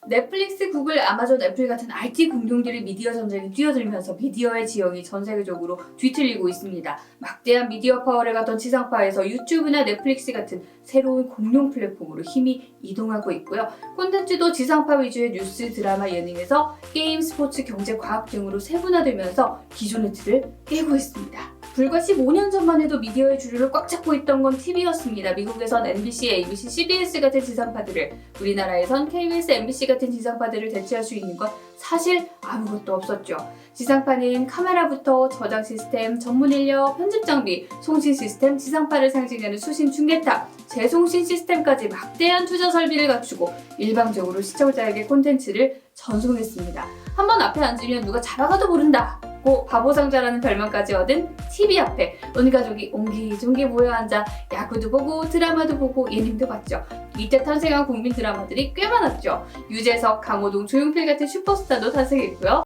넷플릭스, 구글, 아마존, 애플 같은 IT 공룡들의 미디어 전쟁이 뛰어들면서 미디어의 지형이 전 세계적으로 뒤틀리고 있습니다. 막대한 미디어 파워를 갖던 지상파에서 유튜브나 넷플릭스 같은 새로운 공룡 플랫폼으로 힘이 이동하고 있고요. 콘텐츠도 지상파 위주의 뉴스, 드라마, 예능에서 게임, 스포츠, 경제, 과학 등으로 세분화되면서 기존의 틀을 깨고 있습니다. 불과 15년 전만 해도 미디어의 주류를 꽉 잡고 있던 건 TV였습니다. 미국에선 MBC, ABC, CBS 같은 지상파들을, 우리나라에선 KBS, MBC 같은 지상파들을 대체할 수 있는 건 사실 아무것도 없었죠. 지상파는 카메라부터 저장 시스템, 전문 인력, 편집 장비, 송신 시스템, 지상파를 상징하는 수신 중계탑, 재송신 시스템까지 막대한 투자 설비를 갖추고 일방적으로 시청자에게 콘텐츠를 전송했습니다. 한번 앞에 앉으면 누가 잡아가도 모른다 고 바보상자라는 별명까지 얻은 TV 앞에 온 가족이 옹기종기 모여 앉아 야구도 보고 드라마도 보고 예능도 봤죠. 이때 탄생한 국민 드라마들이 꽤 많았죠. 유재석, 강호동, 조용필 같은 슈퍼스타도 탄생했고요.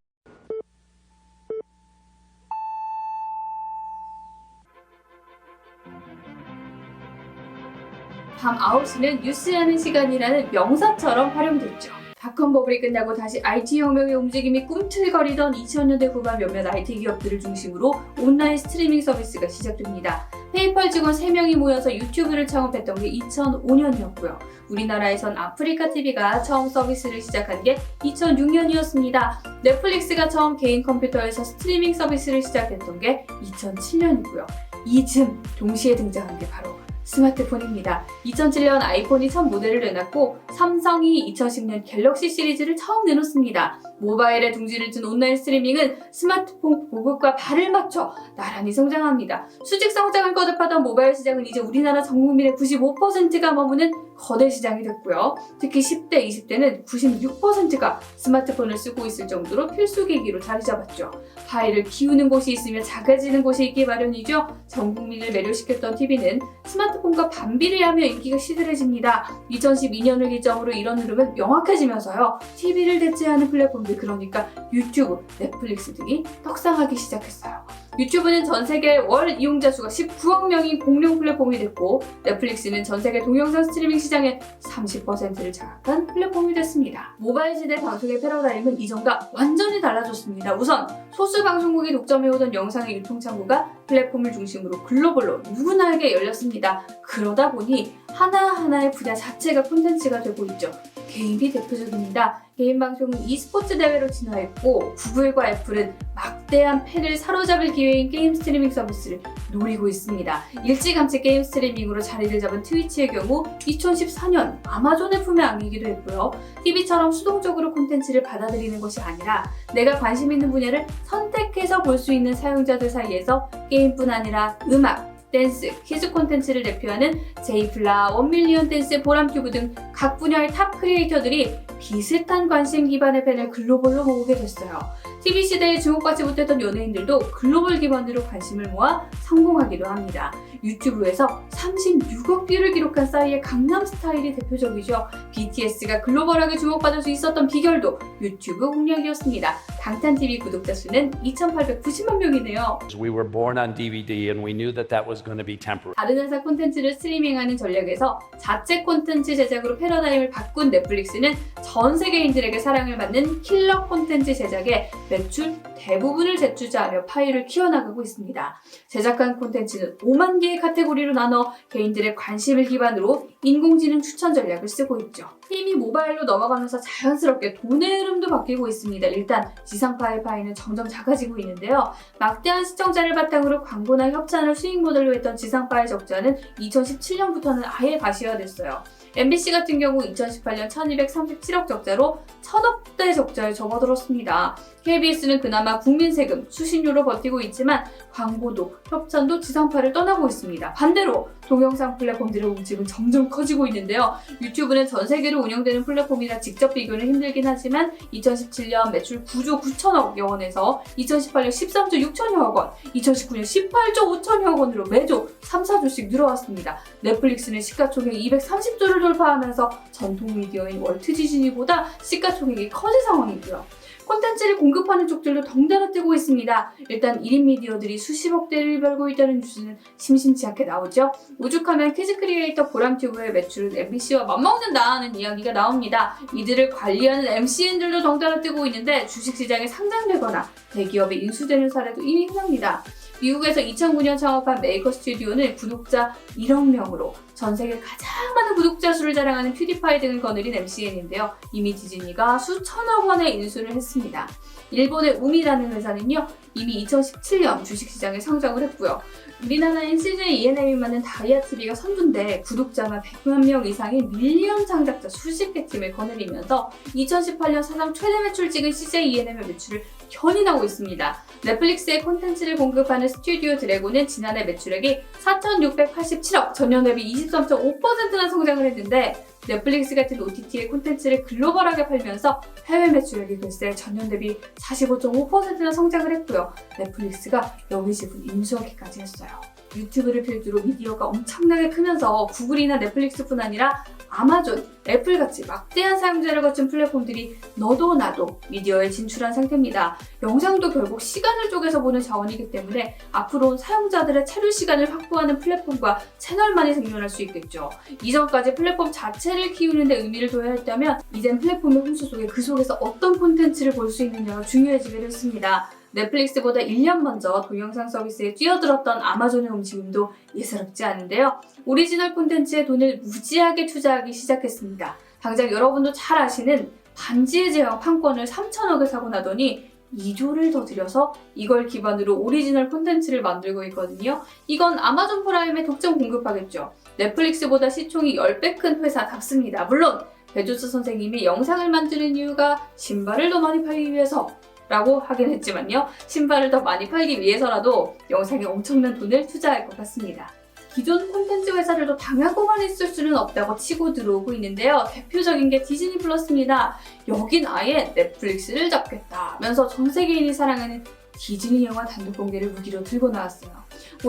밤 9시는 뉴스하는 시간이라는 명사처럼 활용됐죠. 닷컴 버블이 끝나고 다시 IT 혁명의 움직임이 꿈틀거리던 2000년대 후반 몇몇 IT 기업들을 중심으로 온라인 스트리밍 서비스가 시작됩니다. 페이펄 직원 3명이 모여서 유튜브를 창업했던 게 2005년이었고요. 우리나라에선 아프리카 TV가 처음 서비스를 시작한 게 2006년이었습니다. 넷플릭스가 처음 개인 컴퓨터에서 스트리밍 서비스를 시작했던 게 2007년이고요. 이 즈음 동시에 등장한 게 바로 스마트폰입니다. 2007년 아이폰이 첫 모델을 내놨고 삼성이 2010년 갤럭시 시리즈를 처음 내놓습니다. 모바일에 둥지를 튼 온라인 스트리밍은 스마트폰 보급과 발을 맞춰 나란히 성장합니다. 수직 성장을 거듭하던 모바일 시장은 이제 우리나라 전 국민의 95%가 머무는 거대 시장이 됐고요. 특히 10대, 20대는 96%가 스마트폰을 쓰고 있을 정도로 필수 기기로 자리 잡았죠. 파일을 키우는 곳이 있으면 작아지는 곳이 있기 마련이죠. 전 국민을 매료시켰던 TV는 스마트폰과 반비례 하며 인기가 시들해집니다. 2012년을 기점으로 이런 흐름은 명확해지면서요. TV를 대체하는 플랫폼들, 그러니까 유튜브, 넷플릭스 등이 떡상하기 시작했어요. 유튜브는 전 세계 월 이용자 수가 19억 명인 공룡 플랫폼이 됐고, 넷플릭스는 전 세계 동영상 스트리밍 시장의 30%를 장악한 플랫폼이 됐습니다. 모바일 시대 방송의 패러다임은 이전과 완전히 달라졌습니다. 우선 소수 방송국이 독점해오던 영상의 유통 창구가 플랫폼을 중심으로 글로벌로 누구나에게 열렸습니다. 그러다 보니 하나하나의 분야 자체가 콘텐츠가 되고 있죠. 게임이 대표적입니다. 게임 방송은 e스포츠 대회로 진화했고, 구글과 애플은 막대한 팬을 사로잡을 기회인 게임 스트리밍 서비스를 노리고 있습니다. 일찌감치 게임 스트리밍으로 자리를 잡은 트위치의 경우 2014년 아마존의 품에 안기기도 했고요. TV처럼 수동적으로 콘텐츠를 받아들이는 것이 아니라 내가 관심 있는 분야를 선택해서 볼 수 있는 사용자들 사이에서 게임뿐 아니라 음악, 댄스, 키즈 콘텐츠를 대표하는 제이플라, 원밀리언 댄스, 보람튜브 등 각 분야의 탑 크리에이터들이 비슷한 관심 기반의 팬을 글로벌로 모으게 됐어요. TV 시대에 주목받지 못했던 연예인들도 글로벌 기반으로 관심을 모아 성공하기도 합니다. 유튜브에서 36억 뷰를 기록한 싸이의 강남스타일이 대표적이죠. BTS가 글로벌하게 주목받을 수 있었던 비결도 유튜브 공략이었습니다. 방탄TV 구독자 수는 2,890만 명이네요. We were born on DVD and we knew that was going to be temporary. 다른 회사 콘텐츠를 스트리밍하는 전략에서 자체 콘텐츠 제작으로 패러다임을 바꾼 넷플릭스는 전 세계인들에게 사랑을 받는 킬러 콘텐츠 제작에 매출 대부분을 제투자하며 파일을 키워나가고 있습니다. 제작한 콘텐츠는 5만 개의 카테고리로 나눠 개인들의 관심을 기반으로 인공지능 추천 전략을 쓰고 있죠. 힘이 모바일로 넘어가면서 자연스럽게 돈의 흐름도 바뀌고 있습니다. 일단 지상파의 파이는 점점 작아지고 있는데요. 막대한 시청자를 바탕으로 광고나 협찬을 수익 모델로 했던 지상파의 적자는 2017년부터는 아예 가시화됐어요. MBC 같은 경우 2018년 1237억 적자로 1000억대 적자에 접어들었습니다. KBS는 그나마 국민 세금, 수신료로 버티고 있지만 광고도, 협찬도 지상파를 떠나고 있습니다. 반대로 동영상 플랫폼들의 움직임은 점점 커지고 있는데요. 유튜브는 전 세계로 운영되는 플랫폼이라 직접 비교는 힘들긴 하지만 2017년 매출 9조 9천억 원에서 2018년 13조 6천여억 원, 2019년 18조 5천여억 원으로 매조 3, 4조씩 늘어왔습니다. 넷플릭스는 시가총액 230조를 돌파하면서 전통 미디어인 월트 디즈니보다 시가총액이 커진 상황이고요. 콘텐츠를 공급하는 쪽들도 덩달아 뜨고 있습니다. 일단 1인 미디어들이 수십억 대를 벌고 있다는 뉴스는 심심치 않게 나오죠. 오죽하면 키즈 크리에이터 보람튜브의 매출은 MBC와 맞먹는다는 이야기가 나옵니다. 이들을 관리하는 MCN들도 덩달아 뜨고 있는데 주식시장에 상장되거나 대기업에 인수되는 사례도 이미 흔합니다. 미국에서 2009년 창업한 메이커 스튜디오는 구독자 1억 명으로 전 세계 가장 많은 구독자 수를 자랑하는 퓨디파이 등을 거느린 MCN인데요. 이미 디즈니가 수천억 원의 인수를 했습니다. 일본의 우미라는 회사는요, 이미 2017년 주식시장에 상장을 했고요. 우리나라엔 CJ ENM이 만든 다이아TV가 선두인데 구독자만 100만 명 이상의 밀리언 창작자 수십 개 팀을 거느리면서 2018년 사상 최대 매출 찍은 CJ ENM의 매출을 견인하고 있습니다. 넷플릭스의 콘텐츠를 공급하는 스튜디오 드래곤은 지난해 매출액이 4,687억, 전년 대비 23.5%나 성장을 했는데 넷플릭스 같은 OTT의 콘텐츠를 글로벌하게 팔면서 해외 매출액이 글쎄 전년 대비 45.5%나 성장을 했고요. 넷플릭스가 여기 지분 인수하기까지 했어요. 유튜브를 필두로 미디어가 엄청나게 크면서 구글이나 넷플릭스뿐 아니라 아마존, 애플같이 막대한 사용자를 거친 플랫폼들이 너도 나도 미디어에 진출한 상태입니다. 영상도 결국 시간을 쪼개서 보는 자원이기 때문에 앞으로 사용자들의 체류 시간을 확보하는 플랫폼과 채널만이 생존할 수 있겠죠. 이전까지 플랫폼 자체를 키우는 데 의미를 둬야 했다면 이젠 플랫폼의 홍수 속에 그 속에서 어떤 콘텐츠를 볼 수 있느냐가 중요해지게 됐습니다. 넷플릭스보다 1년 먼저 동영상 서비스에 뛰어들었던 아마존의 움직임도 예사롭지 않은데요. 오리지널 콘텐츠에 돈을 무지하게 투자하기 시작했습니다. 당장 여러분도 잘 아시는 반지의 제왕 판권을 3천억을 사고 나더니 2조를 더 들여서 이걸 기반으로 오리지널 콘텐츠를 만들고 있거든요. 이건 아마존 프라임에 독점 공급하겠죠. 넷플릭스보다 시총이 10배 큰 회사답습니다. 물론 베조스 선생님이 영상을 만드는 이유가 신발을 더 많이 팔기 위해서 라고 하긴 했지만요. 신발을 더 많이 팔기 위해서라도 영상에 엄청난 돈을 투자할 것 같습니다. 기존 콘텐츠 회사들도 당하고만 있을 수는 없다고 치고 들어오고 있는데요. 대표적인 게 디즈니 플러스입니다. 여긴 아예 넷플릭스를 잡겠다면서 전 세계인이 사랑하는 디즈니 영화 단독 공개를 무기로 들고 나왔어요.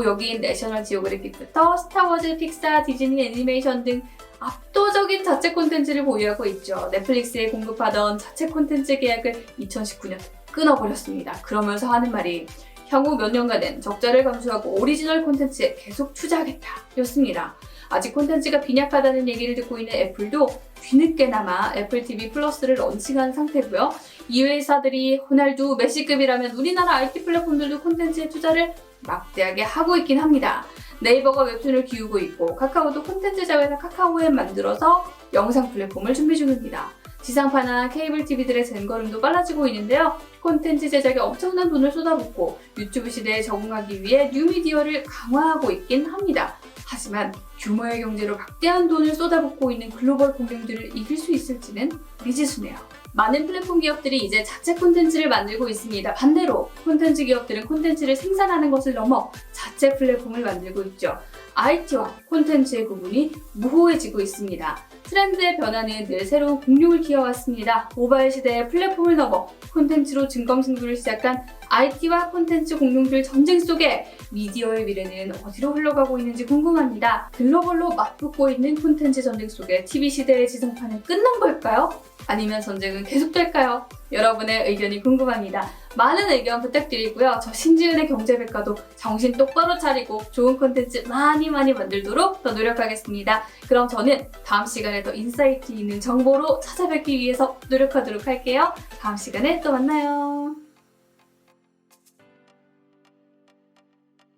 여긴 내셔널 지오그래픽부터 스타워즈, 픽사, 디즈니 애니메이션 등 압도적인 자체 콘텐츠를 보유하고 있죠. 넷플릭스에 공급하던 자체 콘텐츠 계약을 2019년 끊어버렸습니다. 그러면서 하는 말이 향후 몇 년간은 적자를 감수하고 오리지널 콘텐츠에 계속 투자하겠다 였습니다. 아직 콘텐츠가 빈약하다는 얘기를 듣고 있는 애플도 뒤늦게나마 애플 TV 플러스를 런칭한 상태고요. 이 회사들이 호날두, 메시급이라면 우리나라 IT 플랫폼들도 콘텐츠에 투자를 막대하게 하고 있긴 합니다. 네이버가 웹툰을 키우고 있고 카카오도 콘텐츠 자회사 카카오앱 만들어서 영상 플랫폼을 준비 중입니다. 지상파나 케이블 TV들의 젠걸음도 빨라지고 있는데요. 콘텐츠 제작에 엄청난 돈을 쏟아붓고 유튜브 시대에 적응하기 위해 뉴미디어를 강화하고 있긴 합니다. 하지만 규모의 경제로 막대한 돈을 쏟아붓고 있는 글로벌 공룡들을 이길 수 있을지는 미지수네요. 많은 플랫폼 기업들이 이제 자체 콘텐츠를 만들고 있습니다. 반대로 콘텐츠 기업들은 콘텐츠를 생산하는 것을 넘어 자체 플랫폼을 만들고 있죠. IT와 콘텐츠의 구분이 모호해지고 있습니다. 트렌드의 변화는 늘 새로운 공룡을 키워왔습니다. 모바일 시대의 플랫폼을 넘어 콘텐츠로 증강승부를 시작한 IT와 콘텐츠 공룡들 전쟁 속에 미디어의 미래는 어디로 흘러가고 있는지 궁금합니다. 글로벌로 맞붙고 있는 콘텐츠 전쟁 속에 TV 시대의 지상파는 끝난 걸까요? 아니면 전쟁은 계속될까요? 여러분의 의견이 궁금합니다. 많은 의견 부탁드리고요. 저 신지은의 경제백과도 정신 똑바로 차리고 좋은 콘텐츠 많이 만들도록 더 노력하겠습니다. 그럼 저는 다음 시간에 더 인사이트 있는 정보로 찾아뵙기 위해서 노력하도록 할게요. 다음 시간에 또 만나요.